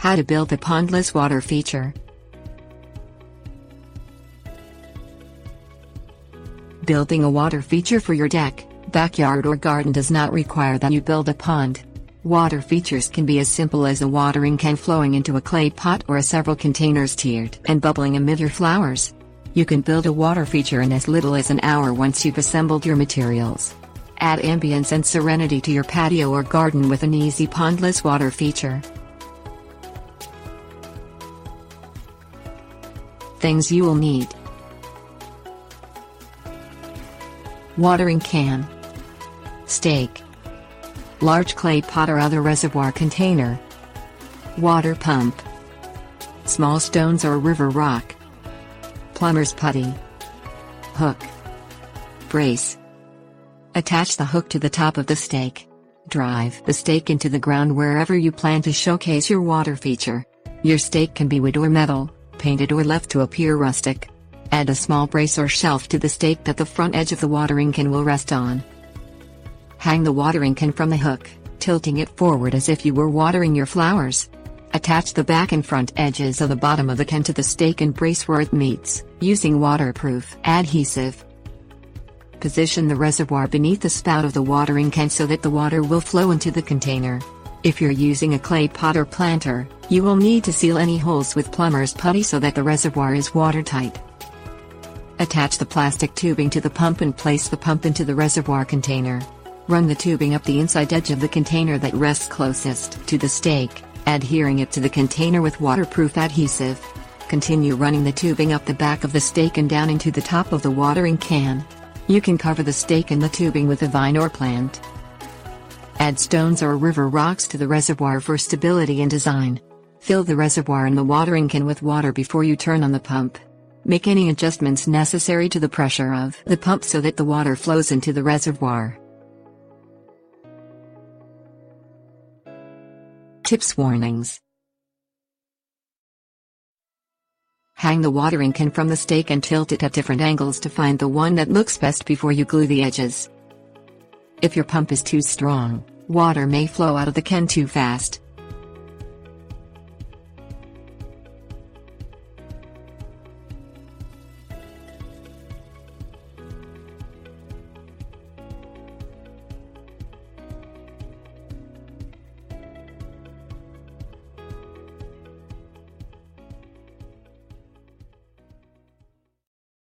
How to build the Pondless Water Feature. Building a water feature for your deck, backyard or garden does not require that you build a pond. Water features can be as simple as a watering can flowing into a clay pot or several containers tiered and bubbling amid your flowers. You can build a water feature in as little as an hour once you've assembled your materials. Add ambience and serenity to your patio or garden with an easy pondless water feature. Things you will need: watering can, stake, large clay pot or other reservoir container, water pump, small stones or river rock, plumber's putty, hook, brace. Attach the hook to the top of the stake. Drive the stake into the ground wherever you plan to showcase your water feature. Your stake can be wood or metal, painted or left to appear rustic. Add a small brace or shelf to the stake that the front edge of the watering can will rest on. Hang the watering can from the hook, tilting it forward as if you were watering your flowers. Attach the back and front edges of the bottom of the can to the stake and brace where it meets, using waterproof adhesive. Position the reservoir beneath the spout of the watering can so that the water will flow into the container. If you're using a clay pot or planter, you will need to seal any holes with plumber's putty so that the reservoir is watertight. Attach the plastic tubing to the pump and place the pump into the reservoir container. Run the tubing up the inside edge of the container that rests closest to the stake, adhering it to the container with waterproof adhesive. Continue running the tubing up the back of the stake and down into the top of the watering can. You can cover the stake and the tubing with a vine or plant. Add stones or river rocks to the reservoir for stability and design. Fill the reservoir and the watering can with water before you turn on the pump. Make any adjustments necessary to the pressure of the pump so that the water flows into the reservoir. Tips: warnings. Hang the watering can from the stake and tilt it at different angles to find the one that looks best before you glue the edges. If your pump is too strong, water may flow out of the can too fast.